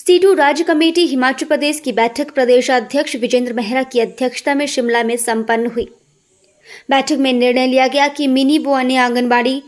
Situ राज्य committee Himachal Pradesh की बैठक प्रदेशाध्यक्ष विजेंद्र मेहरा की अध्यक्षता में शिमला में संपन्न हुई। बैठक में निर्णय लिया गया कि मिनी व अन्य आंगनबाड़ी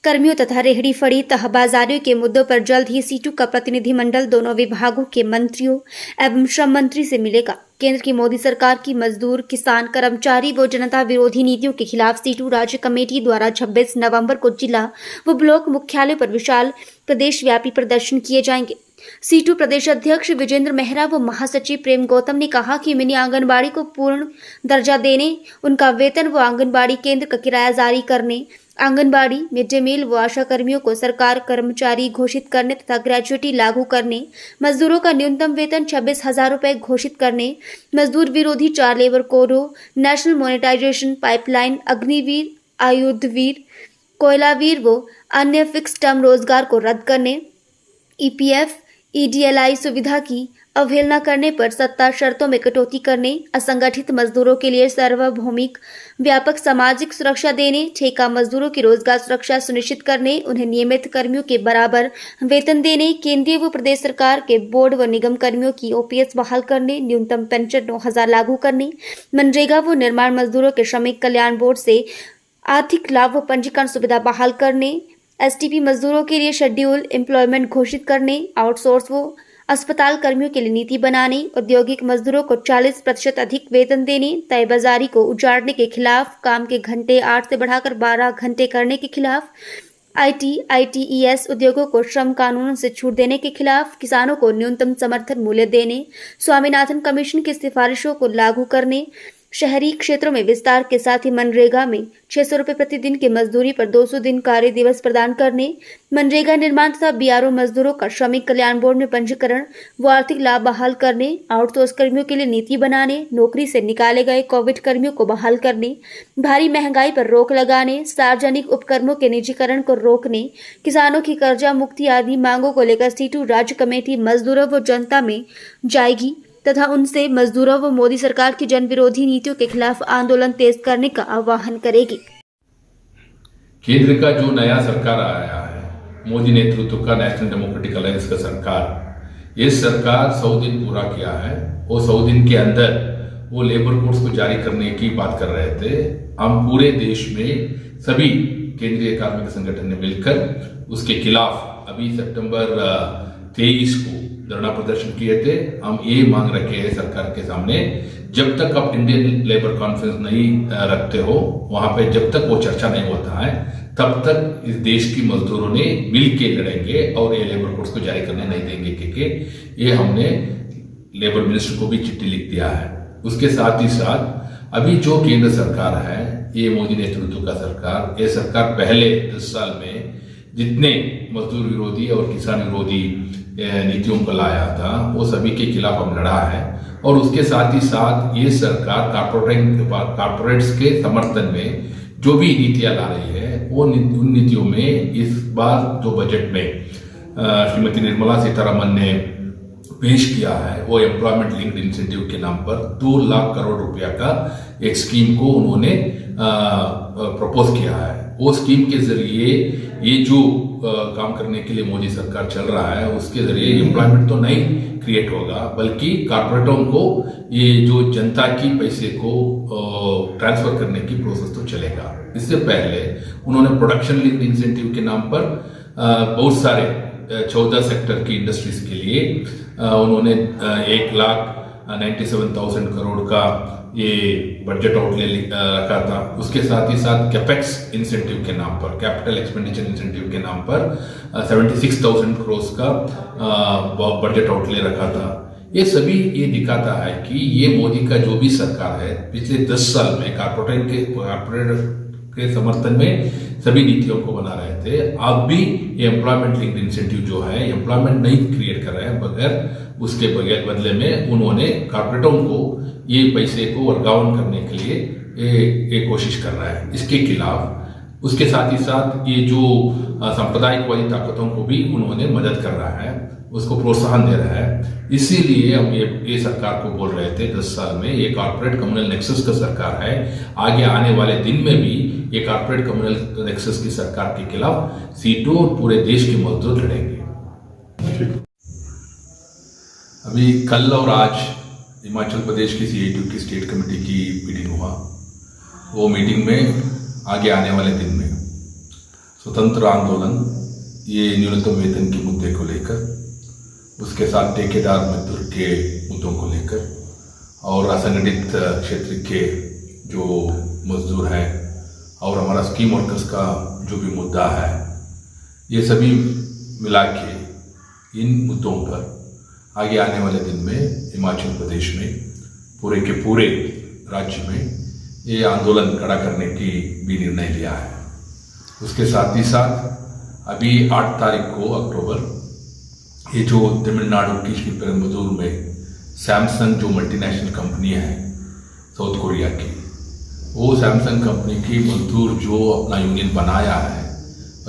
कर्मियों तथा रेहड़ी फड़ी तह बाजारियों के मुद्दों पर जल्द ही सीटू का प्रतिनिधिमंडल दोनों विभागों के मंत्रियों एवं श्रम मंत्री से मिलेगा। केंद्र की मोदी सरकार की मजदूर, किसान, कर्मचारी व जनता विरोधी नीतियों के खिलाफ सीटू राज्य कमेटी द्वारा 26 नवंबर को जिला व ब्लॉक मुख्यालय पर विशाल प्रदेश व्यापी प्रदर्शन किए जाएंगे। सीटू प्रदेश अध्यक्ष विजेंद्र मेहरा व महासचिव प्रेम गौतम ने कहा कि मिनी आंगनबाड़ी को पूर्ण दर्जा देने, उनका वेतन व आंगनबाड़ी केंद्र का किराया जारी करने, आंगनबाड़ी, मिड डे मील व आशा कर्मियों को सरकार कर्मचारी घोषित करने तथा ग्रेजुएटी लागू करने, मजदूरों का न्यूनतम वेतन 26,000 रुपये घोषित करने, मजदूर विरोधी 4 लेबर कोडों, national monetisation pipeline, Agniveer, Ayudhveer, Koylaveer व अन्य फिक्स टर्म रोजगार को रद्द करने, ईपीएफ, ईडीएलआई सुविधा की अवहेलना करने पर 70 शर्तों में कटौती करने, असंगठित मजदूरों के लिए सार्वभौमिक व्यापक सामाजिक सुरक्षा देने, ठेका मजदूरों की रोजगार सुरक्षा सुनिश्चित करने, उन्हें नियमित कर्मियों के बराबर वेतन देने, केंद्रीय व प्रदेश सरकार के बोर्ड व निगम कर्मियों की ओपीएस बहाल करने, न्यूनतम पेंशन 9,000 लागू करने, मनरेगा व निर्माण मजदूरों के श्रमिक कल्याण बोर्ड से आर्थिक लाभ व पंजीकरण सुविधा बहाल करने, एसटीपी मजदूरों के लिए शेड्यूल एम्प्लॉयमेंट घोषित करने, आउटसोर्स व अस्पताल कर्मियों के लिए नीति बनाने, औद्योगिक मजदूरों को 40% अधिक वेतन देने, तय बाजारी को उजाड़ने के खिलाफ, काम के घंटे 8 से बढ़ाकर 12 घंटे करने के खिलाफ, आईटीईएस उद्योगों को श्रम कानून से छूट देने के खिलाफ, किसानों को न्यूनतम समर्थन मूल्य देने, स्वामीनाथन कमीशन की सिफारिशों को लागू करने, शहरी क्षेत्रों में विस्तार के साथ ही मनरेगा में 600 रुपये प्रतिदिन की मजदूरी पर 200 दिन कार्य दिवस प्रदान करने, मनरेगा निर्माण तथा बीआरओ मजदूरों का श्रमिक कल्याण बोर्ड में पंजीकरण व आर्थिक लाभ बहाल करने, आउटसोर्स कर्मियों के लिए नीति बनाने, नौकरी से निकाले गए कोविड कर्मियों को बहाल करने, भारी महंगाई पर रोक लगाने, सार्वजनिक उपक्रमों के निजीकरण को रोकने, किसानों की कर्जा मुक्ति आदि मांगों को लेकर सीटू राज्य कमेटी मजदूरों व जनता में जाएगी तथा उनसे मजदूरों व मोदी सरकार की जन विरोधी नीतियों के खिलाफ आंदोलन तेज करने का आह्वान करेगी। केंद्र का जो नया सरकार आया है, मोदी नेतृत्व का नेशनल डेमोक्रेटिक अलायंस का सरकार, ये सरकार 100 दिन पूरा किया है। वो 100 दिन के अंदर वो लेबर कोड्स को जारी करने की बात कर रहे थे। हम पूरे देश में सभी केंद्रीय कार्मिक संगठन ने मिलकर उसके खिलाफ अभी सितंबर 23 को धरना प्रदर्शन किए थे। हम ये मांग रखे हैं सरकार के सामने, जब तक आप इंडियन लेबर कॉन्फ्रेंस नहीं रखते हो, वहां पे जब तक वो चर्चा नहीं होता है, तब तक इस देश की मजदूरों ने मिल के लड़ेंगे और ये लेबर कोड्स को जारी करने नहीं देंगे। क्योंकि ये हमने लेबर मिनिस्टर को भी चिट्ठी लिख दिया है। उसके साथ ही साथ अभी जो केंद्र सरकार है, ये मोदी नेतृत्व का सरकार, ये सरकार पहले 10 साल में जितने मजदूर विरोधी और किसान विरोधी नीतियों को लाया था, वो सभी के खिलाफ हम लड़ा है। और उसके साथ ही साथ ये सरकार कॉर्पोरेट्स के समर्थन में जो भी नीतियां ला रही है, वो उन नीतियों में इस बार जो बजट में श्रीमती निर्मला सीतारमन ने पेश किया है, वो एम्प्लॉयमेंट लिंक्ड इंसेंटिव के नाम पर 2 लाख करोड़ रुपया का एक स्कीम को उन्होंने प्रपोज किया है। वो स्कीम के जरिए ये जो काम करने के लिए मोदी सरकार चल रहा है, उसके जरिए एम्प्लॉयमेंट तो नहीं क्रिएट होगा, बल्कि कॉर्पोरेटों को ये जो जनता की पैसे को ट्रांसफर करने की प्रोसेस तो चलेगा। इससे पहले उन्होंने प्रोडक्शन लिंक्ड इंसेंटिव के नाम पर बहुत सारे 14 सेक्टर की इंडस्ट्रीज के लिए उन्होंने 1,97,000 करोड़ का ये बजट आउटले रखा था। उसके साथ ही साथ कैपेक्स इंसेंटिव के नाम पर, कैपिटल एक्सपेंडिचर इंसेंटिव के नाम पर 76,000 करोड़ का बजट आउटले रखा था। ये सभी ये दिखाता है कि ये मोदी का जो भी सरकार है, पिछले 10 साल में कॉर्पोरेट के समर्थन में सभी नीतियों को बना रहे थे। अब भी ये एम्प्लॉयमेंट लिंक्ड इंसेंटिव जो है, एम्प्लॉयमेंट नहीं क्रिएट कर रहे हैं, बगैर उसके बदले में उन्होंने कॉर्पोरेटों को ये पैसे को वर्गावन करने के लिए ये कोशिश कर रहा है। इसके खिलाफ उसके साथ ही साथ ये जो सांप्रदायिकवादी ताकतों को भी उन्होंने मदद कर रहा है, उसको प्रोत्साहन दे रहा है। इसीलिए हम ये सरकार को बोल रहे थे 10 साल में ये कॉर्पोरेट कम्युनल नेक्सस का सरकार है। आगे आने वाले दिन में भी ये कॉर्पोरेट कम्युनल नेक्सस की सरकार के खिलाफ सीटों और पूरे देश के मजदूर लड़ेंगे। अभी कल और आज हिमाचल प्रदेश की CITU की स्टेट कमेटी की मीटिंग हुआ। वो मीटिंग में आगे आने वाले दिन में स्वतंत्र आंदोलन, ये न्यूनतम वेतन के मुद्दे को लेकर, उसके साथ ठेकेदार मजदूर के मुद्दों को लेकर और असंगठित क्षेत्र के जो मजदूर हैं और हमारा स्कीम वर्कर्स का जो भी मुद्दा है, ये सभी मिला के इन मुद्दों पर आगे आने वाले दिन में हिमाचल प्रदेश में पूरे के पूरे राज्य में ये आंदोलन खड़ा करने की भी निर्णय लिया है। उसके साथ ही साथ अभी 8 तारीख को अक्टूबर, ये जो तमिलनाडु की श्रीपेरुम्बदूर में सैमसंग जो मल्टीनेशनल कंपनी है साउथ कोरिया की, वो सैमसंग कंपनी की मजदूर जो अपना यूनियन बनाया है,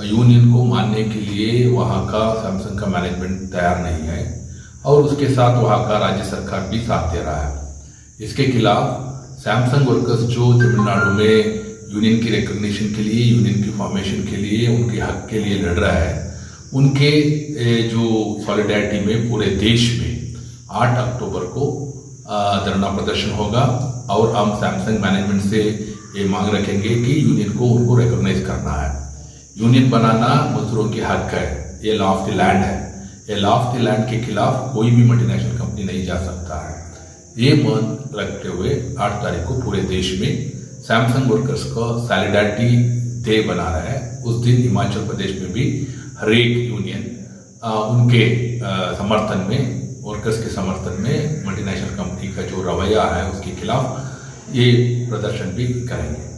यूनियन को मानने के लिए वहाँ का सैमसंग का मैनेजमेंट तैयार नहीं है और उसके साथ वहाँ का राज्य सरकार भी साथ दे रहा है। इसके खिलाफ सैमसंग वर्कर्स जो तमिलनाडु में यूनियन की रिकग्निशन के लिए, यूनियन की फॉर्मेशन के लिए, उनके हक के लिए लड़ रहा है, उनके जो सॉलिडारिटी में पूरे देश में 8 अक्टूबर को धरना प्रदर्शन होगा और हम सैमसंग मैनेजमेंट से ये मांग रखेंगे कि यूनियन को उनको रिकॉग्नाइज करना है। यूनियन बनाना मजदूरों की हक है, ये लॉ ऑफ द लैंड है। ये लॉ ऑफ द लैंड के खिलाफ कोई भी मल्टीनेशनल कंपनी नहीं जा सकता है। ये मन रखते हुए 8 तारीख को पूरे देश में सैमसंग वर्कर्स का सॉलिडारिटी डे बना रहा है। उस दिन हिमाचल प्रदेश में भी हर एक यूनियन उनके समर्थन में, वर्कर्स के समर्थन में मल्टीनेशनल कंपनी का जो रवैया है उसके खिलाफ ये प्रदर्शन भी करेंगे।